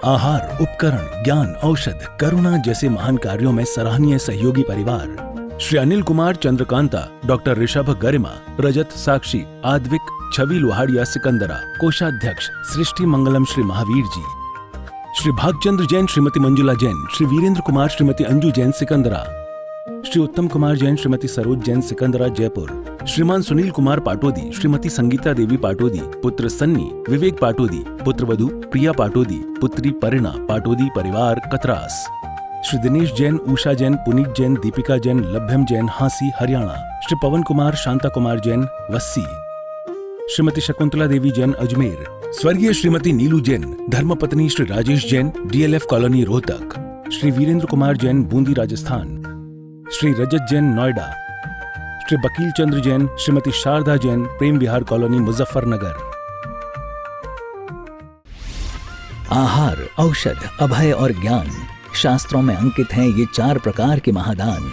आहार, उपकरण, ज्ञान, औषध, करुणा जैसे महान कार्यों में सराहनीय सहयोगी परिवार श्री अनिल कुमार चंद्रकांता, डॉक्टर ऋषभ गरिमा, रजत साक्षी, आद्विक, छवि लोहाड़िया सिकंदरा, कोषाध्यक्ष सृष्टि मंगलम श्री महावीर जी, श्री भागचंद्र जैन, श्रीमती मंजुला जैन, श्री वीरेंद्र कुमार, श्रीमती अंजू जैन सिकंदरा, श्री उत्तम कुमार जैन, श्रीमती सरोज जैन सिकंदरा जयपुर, श्रीमान सुनील कुमार पाटोदी, श्रीमती संगीता देवी पाटोदी, पुत्र सन्नी, विवेक पाटोदी, पुत्रवधू प्रिया पाटोदी, पुत्री परिणा पाटोदी परिवार कतरास, श्री दिनेश जैन, उषा जैन, पुनीत जैन, दीपिका जैन, लभ्यम जैन हांसी हरियाणा, श्री पवन कुमार, शांता कुमार जैन वस्सी, श्रीमती शकुंतला देवी जैन अजमेर, स्वर्गीय श्रीमती नीलू जैन, धर्मपत्नी श्री राजेश जैन, डीएलएफ कॉलोनी रोहतक, श्री वीरेंद्र कुमार जैन बूंदी राजस्थान, श्री रजत जैन नोएडा, श्री बकील चंद्र जैन, श्रीमती शारदा जैन, प्रेम विहार कॉलोनी मुजफ्फरनगर। आहार, औषध, अभय और ज्ञान शास्त्रों में अंकित हैं ये 4 प्रकार के महादान।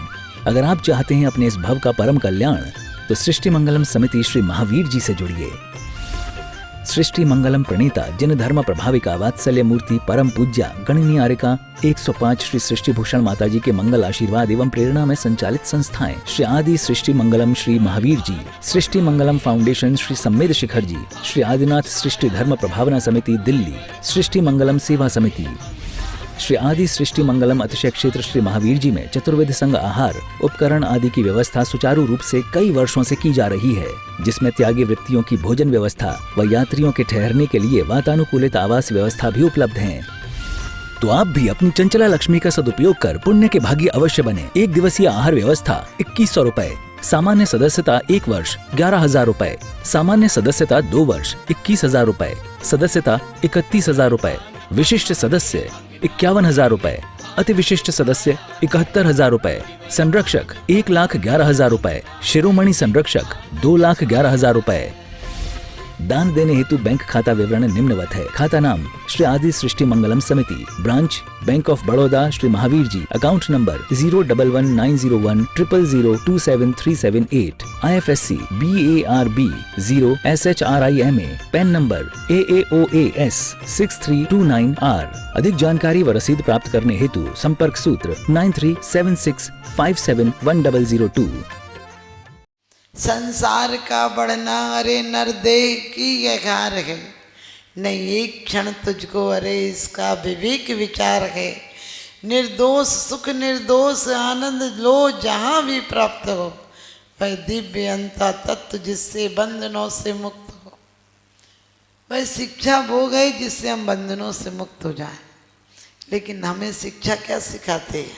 अगर आप चाहते हैं अपने इस भव का परम कल्याण, तो सृष्टि मंगलम समिति श्री महावीर जी से जुड़िए। सृष्टि मंगलम प्रणीता जिन धर्म प्रभाविका वात्सल्य मूर्ति परम पूज्या गणनीय आर्यका 105 श्री सृष्टि भूषण माता जी के मंगल आशीर्वाद एवं प्रेरणा में संचालित संस्थाएं श्री आदि सृष्टि मंगलम श्री महावीर जी, सृष्टि मंगलम फाउंडेशन श्री सम्मेद शिखर जी, श्री आदिनाथ सृष्टि धर्म प्रभावना समिति दिल्ली, सृष्टि मंगलम सेवा समिति, श्री आदि सृष्टि मंगलम अतिशय क्षेत्र श्री महावीर जी में चतुर्वेद संघ आहार उपकरण आदि की व्यवस्था सुचारू रूप से कई वर्षों से की जा रही है, जिसमें त्यागी वृत्तियों की भोजन व्यवस्था व यात्रियों के ठहरने के लिए वातानुकूलित आवास व्यवस्था भी उपलब्ध है। तो आप भी अपनी चंचला लक्ष्मी का सदुपयोग कर पुण्य के भागी अवश्य बने। 1 दिवसीय आहार व्यवस्था 2100 रुपए, सामान्य सदस्यता 1 वर्ष 11,000 रुपए, सामान्य सदस्यता 2 वर्ष 21,000 रुपए, सदस्यता 31,000 रुपए, विशिष्ट सदस्य 51,000 रुपए, अति विशिष्ट सदस्य 71,000 रुपए, संरक्षक 1,11,000 रुपए, शिरोमणि संरक्षक 2,11,000 रुपए। दान देने हेतु बैंक खाता विवरण निम्नवत है। खाता नाम श्री आदि Srishti Mangalam Samiti, branch bank of Baroda Shri Mahavir ji, account number 0119010027378, IFSC BARB 0 SHRIMA, PAN number AAOAS 6329R। अधिक जानकारी व रसीद प्राप्त करने हेतु संपर्क सूत्र 9376571002। संसार का बढ़ना अरे नरदेह की यकार है, नहीं एक क्षण तुझको अरे इसका विवेक विचार है। निर्दोष सुख निर्दोष आनंद लो जहाँ भी प्राप्त हो, वह दिव्य अंता तत्व जिससे बंधनों से मुक्त हो। वह शिक्षा वो गई जिससे हम बंधनों से मुक्त हो जाएं। लेकिन हमें शिक्षा क्या सिखाते हैं?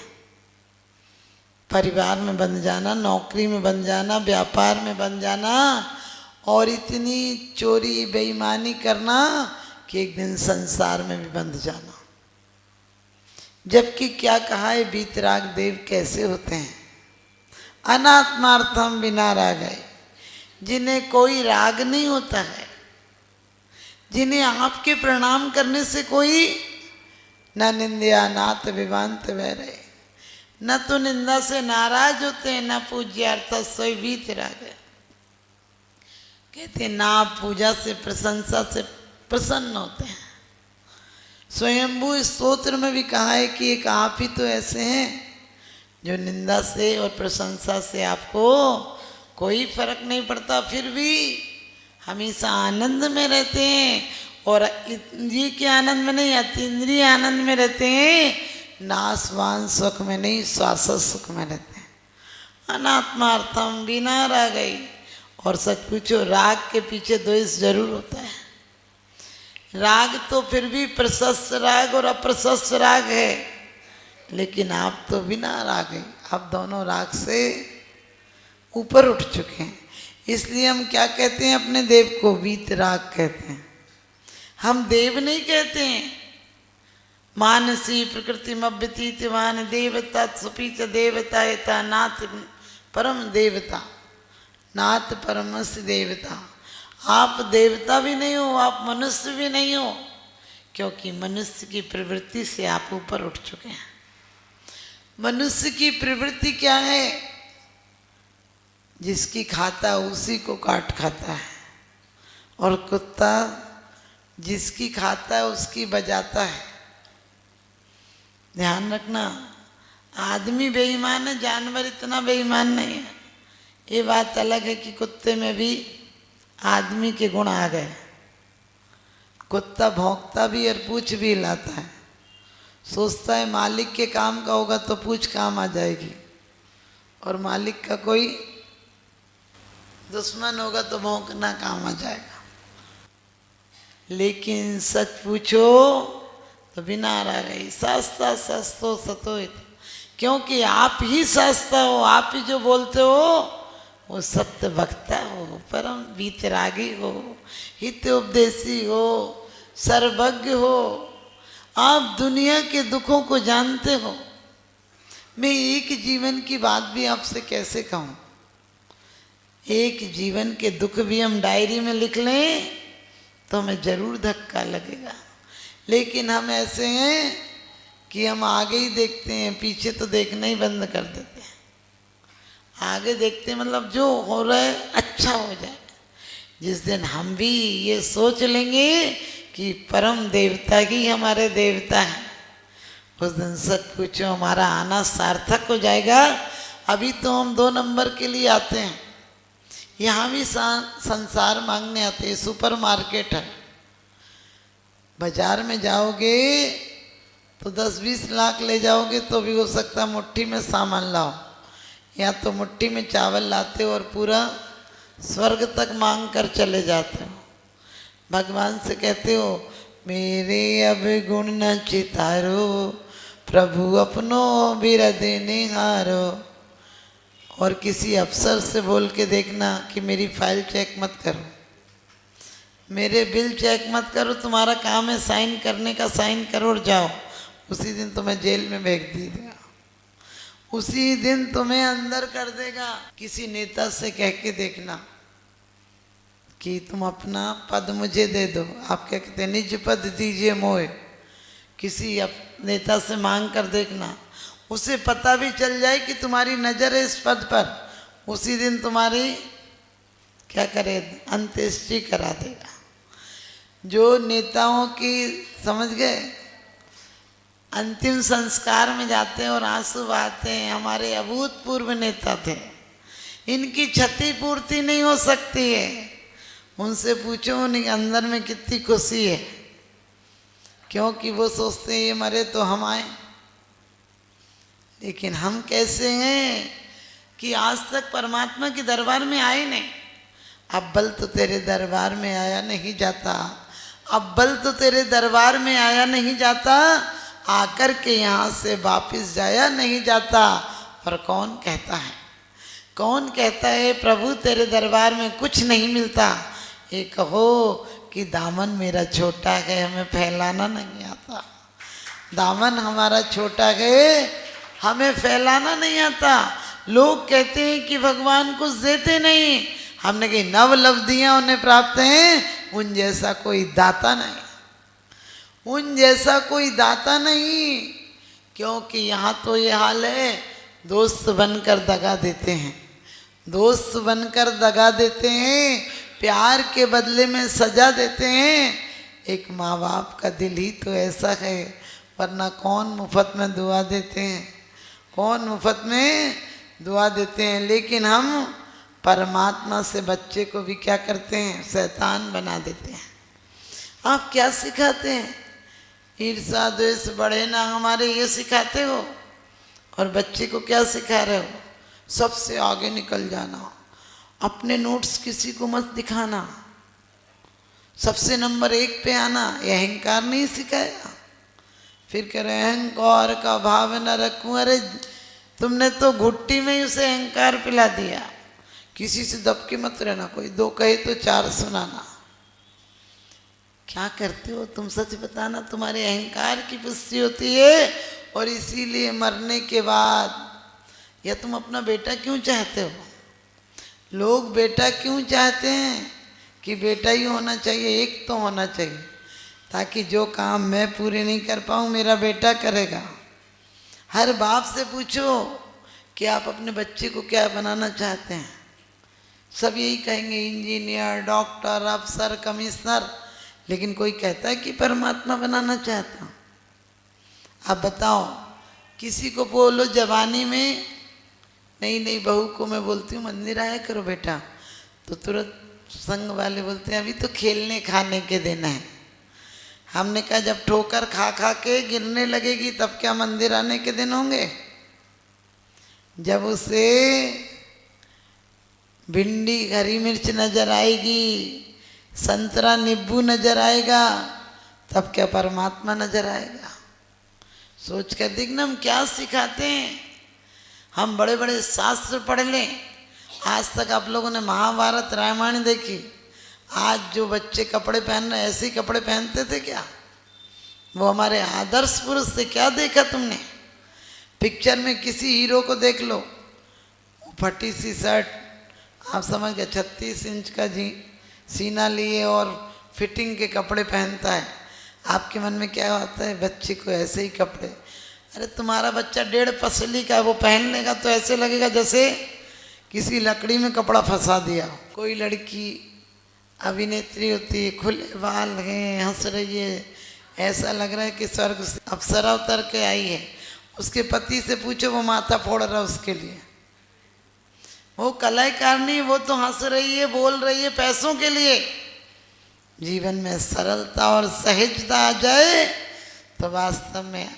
परिवार में बंध जाना, नौकरी में बंध जाना, व्यापार में बंध जाना और इतनी चोरी बेईमानी करना कि एक दिन संसार में भी बंध जाना। जबकि क्या कहा है, वीतराग देव कैसे होते हैं? अनात्मार्थम बिना रागय, जिन्हें कोई राग नहीं होता है, जिन्हें आपके प्रणाम करने से कोई न निंदया नात विवांत वैरय, न तो निंदा से नाराज होते हैं, न पूज्यार्थ सोई वीतराग। कहते ना आप पूजा से प्रशंसा से प्रसन्न होते हैं। स्वयंभू स्तोत्र में भी कहा है कि एक आप ही तो ऐसे हैं जो निंदा से और प्रशंसा से आपको कोई फर्क नहीं पड़ता, फिर भी हमेशा आनंद में रहते हैं। और इंद्रिय के आनंद में नहीं, अतीन्द्रिय आनंद में रहते हैं, नासवान सुख में नहीं, शाश्वत सुख में रहते हैं। अनात्मार्थम बिना रागई। और सच पूछो, राग के पीछे द्वेष जरूर होता है। राग तो फिर भी प्रशस्त राग और अप्रशस्त राग है, लेकिन आप तो बिना राग है, आप दोनों राग से ऊपर उठ चुके हैं। इसलिए हम क्या कहते हैं अपने देव को? वीतराग कहते हैं। हम देव नहीं कहते हैं। मानसी प्रकृति मभ्यतीतवान देवता सुपीच देवता यथा नाथ परम देवता, नाथ परमस्य देवता। आप देवता भी नहीं हो, आप मनुष्य भी नहीं हो, क्योंकि मनुष्य की प्रवृत्ति से आप ऊपर उठ चुके हैं। मनुष्य की प्रवृत्ति क्या है? जिसकी खाता उसी को काट खाता है, और कुत्ता जिसकी खाता है उसकी बजाता है। ध्यान रखना, आदमी बेईमान है, जानवर इतना बेईमान नहीं है। ये बात अलग है कि कुत्ते में भी आदमी के गुण आ गए। कुत्ता भौंकता भी और पूंछ भी हिलाता है, सोचता है मालिक के काम का होगा तो पूंछ काम आ जाएगी, और मालिक का कोई दुश्मन होगा तो भौंकना काम आ जाएगा। लेकिन सच पूछो तो बिना रह गई सस्ता सस्तो सतोहित, क्योंकि आप ही सस्ता हो, आप ही जो बोलते हो वो सत्य वक्ता हो, परम वीतरागी हो, हित उपदेशी हो, सर्वज्ञ हो, आप दुनिया के दुखों को जानते हो। मैं एक जीवन की बात भी आपसे कैसे कहूँ, एक जीवन के दुख भी हम डायरी में लिख लें तो हमें जरूर धक्का लगेगा। लेकिन हम ऐसे हैं कि हम आगे ही देखते हैं, पीछे तो देखना ही बंद कर देते हैं। आगे देखते हैं मतलब जो हो रहा है अच्छा हो जाए। जिस दिन हम भी ये सोच लेंगे कि परम देवता ही हमारे देवता हैं, उस दिन सच पूछो हमारा आना सार्थक हो जाएगा। अभी तो हम 2 नंबर के लिए आते हैं, यहाँ भी संसार मांगने आते हैं। सुपर मार्केट है, बाजार में जाओगे तो 10-20 लाख ले जाओगे तो भी हो सकता मुट्ठी में सामान लाओ, या तो मुट्ठी में चावल लाते हो और पूरा स्वर्ग तक मांग कर चले जाते हो। भगवान से कहते हो मेरे अब गुण न चितारो, प्रभु अपनो बिरदे निहारो। और किसी अफसर से बोल के देखना कि मेरी फाइल चेक मत करो, मेरे बिल चेक मत करो, तुम्हारा काम है साइन करने का, साइन करो और जाओ। उसी दिन तुम्हें जेल में भेज देगा, उसी दिन तुम्हें अंदर कर देगा। किसी नेता से कह के देखना कि तुम अपना पद मुझे दे दो, आप क्या कहते हैं निज पद दीजिए मोए। किसी नेता से मांग कर देखना, उसे पता भी चल जाए कि तुम्हारी नज़र है इस पद पर, उसी दिन तुम्हारी क्या करे अंत्येष्टि करा देगा। जो नेताओं की समझ गए अंतिम संस्कार में जाते हैं और आंसू बहाते हैं, हमारे अभूतपूर्व नेता थे, इनकी क्षतिपूर्ति नहीं हो सकती है। उनसे पूछो उनके अंदर में कितनी खुशी है, क्योंकि वो सोचते हैं ये मरे तो हम आए। लेकिन हम कैसे हैं कि आज तक परमात्मा के दरबार में आए नहीं। अव्वल तो तेरे दरबार में आया नहीं जाता, अव्वल तो तेरे दरबार में आया नहीं जाता, आकर के यहाँ से वापिस जाया नहीं जाता। और कौन कहता है, कौन कहता है प्रभु तेरे दरबार में कुछ नहीं मिलता। ये कहो कि दामन मेरा छोटा है, हमें फैलाना नहीं आता। दामन हमारा छोटा है, हमें फैलाना नहीं आता। लोग कहते हैं कि भगवान कुछ देते नहीं, हमने कही नव लब्धियाँ उन्हें प्राप्त हैं, उन जैसा कोई दाता नहीं, उन जैसा कोई दाता नहीं। क्योंकि यहाँ तो ये हाल है, दोस्त बनकर दगा देते हैं, दोस्त बनकर दगा देते हैं, प्यार के बदले में सजा देते हैं। एक माँ बाप का दिल ही तो ऐसा है, वरना कौन मुफ्त में दुआ देते हैं, कौन मुफ्त में दुआ देते हैं। लेकिन हम परमात्मा से बच्चे को भी क्या करते हैं, शैतान बना देते हैं। आप क्या सिखाते हैं, ईर्षा द्वेष बढ़े ना हमारे, ये सिखाते हो। और बच्चे को क्या सिखा रहे हो, सबसे आगे निकल जाना, अपने नोट्स किसी को मत दिखाना, सबसे नंबर 1 पे आना। ये अहंकार नहीं सिखाया। फिर कह रहे अहंकार का भाव न रखूं। अरे तुमने तो घुट्टी में ही उसे अहंकार पिला दिया। किसी से दबके मत रहना, कोई 2 कहे तो 4 सुनाना। क्या करते हो तुम, सच बताना। तुम्हारे अहंकार की पुष्टि होती है, और इसीलिए मरने के बाद, या तुम अपना बेटा क्यों चाहते हो, लोग बेटा क्यों चाहते हैं कि बेटा ही होना चाहिए, एक तो होना चाहिए, ताकि जो काम मैं पूरे नहीं कर पाऊँ मेरा बेटा करेगा। हर बाप से पूछो कि आप अपने बच्चे को क्या बनाना चाहते हैं, सब यही कहेंगे इंजीनियर, डॉक्टर, अफसर, कमिश्नर। लेकिन कोई कहता है कि परमात्मा बनाना चाहता हूँ। अब बताओ, किसी को बोलो जवानी में, नहीं बहू को मैं बोलती हूँ मंदिर आया करो बेटा, तो तुरंत संग वाले बोलते हैं अभी तो खेलने खाने के दिन है। हमने कहा जब ठोकर खा खा के गिरने लगेगी तब क्या मंदिर आने के दिन होंगे? जब उसे भिंडी हरी मिर्च नजर आएगी, संतरा नींबू नजर आएगा, तब क्या परमात्मा नजर आएगा? सोच कर देखना हम क्या सिखाते हैं। हम बड़े बड़े शास्त्र पढ़ लें, आज तक आप लोगों ने महाभारत रामायण देखी, आज जो बच्चे कपड़े पहन रहे ऐसे ही कपड़े पहनते थे क्या? वो हमारे आदर्श पुरुष से क्या देखा तुमने? पिक्चर में किसी हीरो को देख लो, फटी सी शर्ट, आप समझ गए 36 इंच का सीना लिए और फिटिंग के कपड़े पहनता है। आपके मन में क्या आता है? बच्चे को ऐसे ही कपड़े। अरे तुम्हारा बच्चा 1.5 पसली का है, वो पहन लेगा तो ऐसे लगेगा जैसे किसी लकड़ी में कपड़ा फंसा दिया। कोई लड़की अभिनेत्री होती है, खुले बाल हैं, हंस रही है, ऐसा लग रहा है कि स्वर्ग से अप्सरा उतर के आई है। उसके पति से पूछो, वो माथा फोड़ रहा है उसके लिए। वो कलाकार नहीं, वो तो हंस रही है, बोल रही है पैसों के लिए। जीवन में सरलता और सहजता आ जाए तो वास्तव में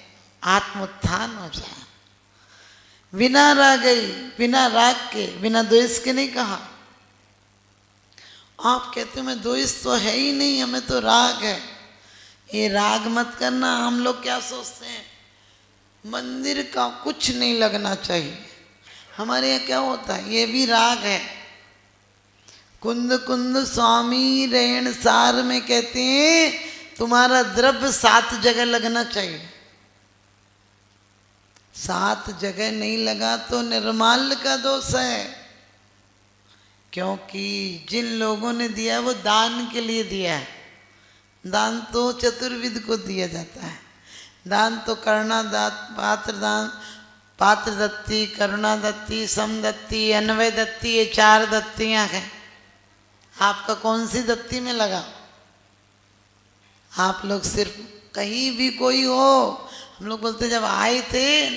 आत्मोत्थान हो जाए। बिना राग के, बिना द्वेष के नहीं कहा। आप कहते हो मैं द्वेष तो है ही नहीं, हमें तो राग है। ये राग मत करना। हम लोग क्या सोचते हैं, मंदिर का कुछ नहीं लगना चाहिए। हमारे यहाँ क्या होता है, ये भी राग है। कुंद कुंद स्वामी रेण सार में कहते हैं तुम्हारा द्रव्य 7 जगह लगना चाहिए। 7 जगह नहीं लगा तो निर्माल्य का दोष है, क्योंकि जिन लोगों ने दिया वो दान के लिए दिया है। दान तो चतुर्विध को दिया जाता है। दान तो करुणा दान, पात्र दत्ती, करुणा दत्ती, समदत्ती, अन्वय दत्ती, ये 4 दत्तियां हैं। आपका कौन सी दत्ती में लगा? आप लोग सिर्फ कहीं भी कोई हो, हम लोग बोलते जब आए थे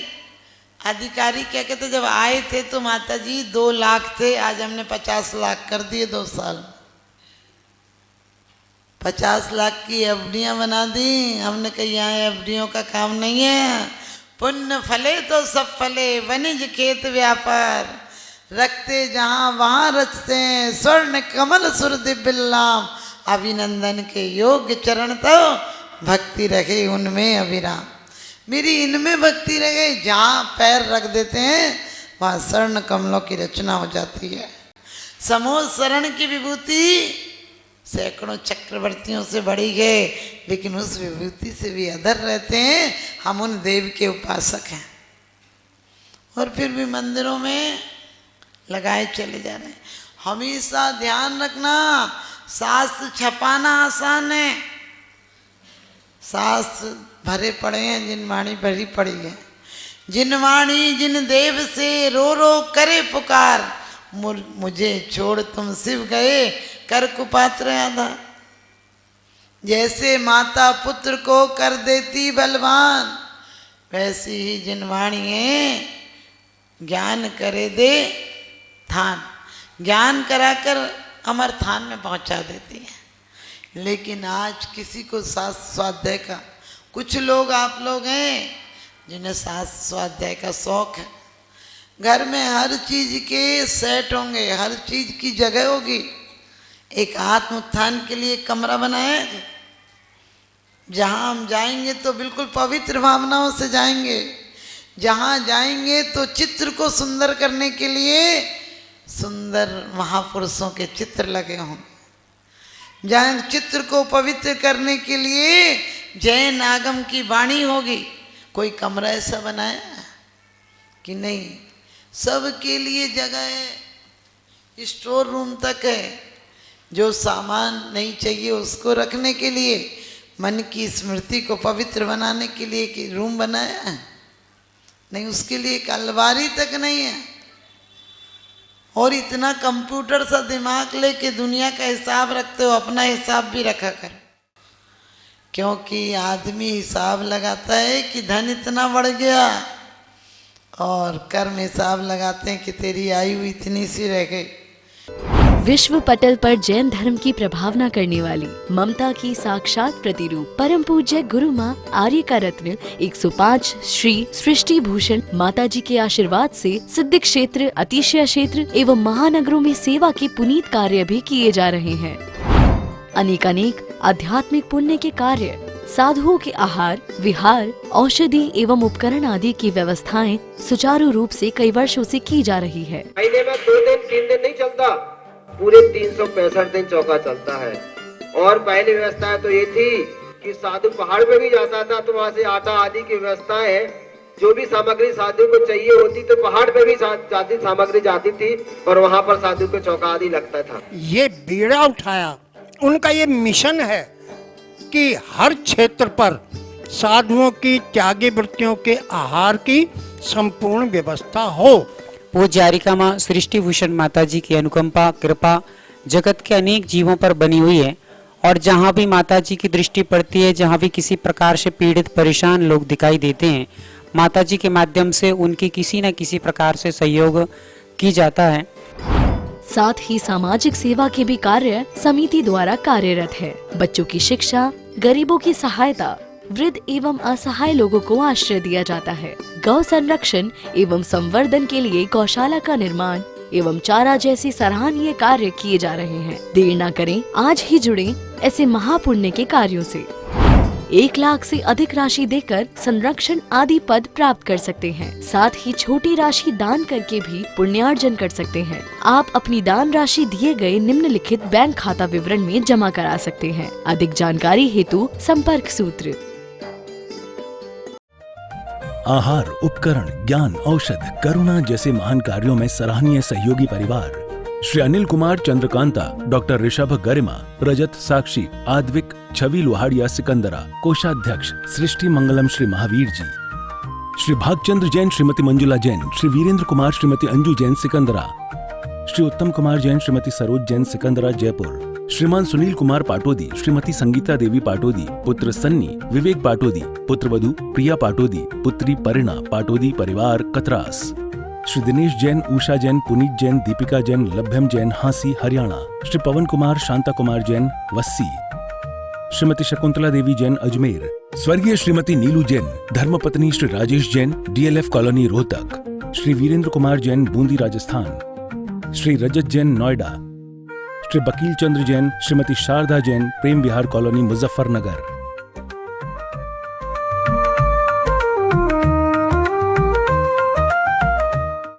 अधिकारी क्या कहते, जब आए थे तो माता जी 2 लाख थे, आज हमने 50 लाख कर दिए 2 साल। 50 लाख की एफडियां बना दी। हमने कहा यहाँ एफडियों का काम नहीं है। पुण्य फले तो सब फले, वनिज खेत व्यापार, रखते जहाँ वहाँ रचते हैं, स्वर्ण कमल सुर दिव्यलाम, अभिनंदन के योग्य चरण तो भक्ति रखे उनमें अभिराम। मेरी इनमें भक्ति रहे, जहाँ पैर रख देते हैं वहाँ स्वर्ण कमलों की रचना हो जाती है। समोह शरण की विभूति सैकड़ों चक्रवर्तियों से बड़ी है, लेकिन उस विभूति से भी अधर रहते हैं। हम उन देव के उपासक हैं और फिर भी मंदिरों में लगाए चले जा रहे हैं। हमेशा ध्यान रखना, शास्त्र छपाना आसान है। शास्त्र भरे पड़े हैं, जिनवाणी भरी पड़ी है। जिनवाणी जिन देव से रो रो करे पुकार, मुझे छोड़ तुम शिव गए कर कुपात्र आधा। जैसे माता पुत्र को कर देती बलवान, वैसी ही जिनवाणी है ज्ञान करे दे थान, ज्ञान कराकर अमर थान में पहुंचा देती है। लेकिन आज किसी को शास्त्र स्वाध्याय का, कुछ लोग आप लोग हैं जिन्हें शास्त्र स्वाध्याय का शौक है। घर में हर चीज के सेट होंगे, हर चीज की जगह होगी। एक आत्म उत्थान के लिए कमरा बनाया है, जहाँ हम जाएंगे तो बिल्कुल पवित्र भावनाओं से जाएंगे। जहाँ जाएंगे तो चित्र को सुंदर करने के लिए सुंदर महापुरुषों के चित्र लगे होंगे। जहाँ चित्र को पवित्र करने के लिए जैन आगम की वाणी होगी। कोई कमरा ऐसा बनाया कि नहीं, सबके लिए जगह है, स्टोर रूम तक है। जो सामान नहीं चाहिए उसको रखने के लिए, मन की स्मृति को पवित्र बनाने के लिए कि रूम बनाया है, नहीं उसके लिए एक अलमारी तक नहीं है। और इतना कंप्यूटर सा दिमाग लेके दुनिया का हिसाब रखते हो, अपना हिसाब भी रखा कर। क्योंकि आदमी हिसाब लगाता है कि धन इतना बढ़ गया, और कर्म हिसाब लगाते हैं कि तेरी आयु इतनी सी रह गई। विश्व पटल पर जैन धर्म की प्रभावना करने वाली ममता की साक्षात प्रतिरूप परम पूज्य गुरु माँ आर्य का रत्न 105 श्री सृष्टि भूषण माता जी के आशीर्वाद से सिद्ध क्षेत्र, अतिशय क्षेत्र एवं महानगरों में सेवा के पुनीत कार्य भी किए जा रहे हैं। अनेकानेक आध्यात्मिक पुण्य के कार्य, साधुओं के आहार, विहार, औषधि एवं उपकरण आदि की व्यवस्थाएं सुचारू रूप से कई वर्षों से की जा रही है। महीने में 2 दिन 3 दिन नहीं चलता, पूरे 365 दिन चौका चलता है। और पहली व्यवस्था तो ये थी कि साधु पहाड़ पे भी जाता था तो वहाँ से आटा आदि की व्यवस्था है, जो भी सामग्री साधु को चाहिए होती तो पहाड़ पे भी जाती सामग्री जाती थी और वहाँ पर साधु को चौका आदि लगता था। ये बीड़ा उठाया, उनका ये मिशन है कि हर क्षेत्र पर साधुओं की त्यागी वृत्तियों के आहार की संपूर्ण व्यवस्था हो। पूज्य आर्यिका माँ सृष्टि भूषण माता जी की अनुकंपा कृपा जगत के अनेक जीवों पर बनी हुई है, और जहाँ भी माता जी की दृष्टि पड़ती है, जहाँ भी किसी प्रकार से पीड़ित परेशान लोग दिखाई देते हैं, माता जी के माध्यम से उनकी किसी न किसी प्रकार से सहयोग की जाता है। साथ ही सामाजिक सेवा के भी कार्य समिति द्वारा कार्यरत है। बच्चों की शिक्षा, गरीबों की सहायता, वृद्ध एवं असहाय लोगों को आश्रय दिया जाता है। गौ संरक्षण एवं संवर्धन के लिए गौशाला का निर्माण एवं चारा जैसी सराहनीय कार्य किए जा रहे हैं। देर न करें, आज ही जुड़ें ऐसे महापुण्य के कार्यों से। 1 लाख से अधिक राशि देकर संरक्षण आदि पद प्राप्त कर सकते हैं। साथ ही छोटी राशि दान करके भी पुण्यार्जन कर सकते हैं। आप अपनी दान राशि दिए गए निम्नलिखित बैंक खाता विवरण में जमा करा सकते हैं। अधिक जानकारी हेतु संपर्क सूत्र। आहार, उपकरण, ज्ञान, औषध, करुणा जैसे महान कार्यों में सराहनीय सहयोगी परिवार श्री अनिल कुमार चंद्रकांता, डॉक्टर ऋषभ गरिमा, रजत साक्षी, आद्विक, छवि लोहाड़िया सिकंदरा, कोषाध्यक्ष सृष्टि मंगलम श्री महावीर जी, श्री भागचंद्र जैन, श्रीमती मंजुला जैन, श्री वीरेंद्र कुमार, श्रीमती अंजू जैन सिकंदरा, श्री उत्तम कुमार जैन, श्रीमती सरोज जैन सिकंदरा जयपुर, श्रीमान सुनील कुमार पाटोदी, श्रीमती संगीता देवी पाटोदी, पुत्र सन्नी, विवेक पाटोदी, पुत्रवधू प्रिया पाटोदी, पुत्री परिणा पाटोदी परिवार कतरास, श्री दिनेश जैन, उषा जैन, पुनीत जैन, दीपिका जैन, लभ्यम जैन हांसी हरियाणा, श्री पवन कुमार, शांता कुमार जैन वस्सी, श्रीमती शकुंतला देवी जैन अजमेर, स्वर्गीय श्रीमती नीलू जैन, धर्मपत्नी श्री राजेश जैन, DLF कॉलोनी रोहतक, श्री वीरेंद्र कुमार जैन बूंदी राजस्थान, श्री रजत जैन नोएडा, श्री बकील चंद्र जैन, श्रीमती शारदा जैन, प्रेम विहार कॉलोनी मुजफ्फरनगर।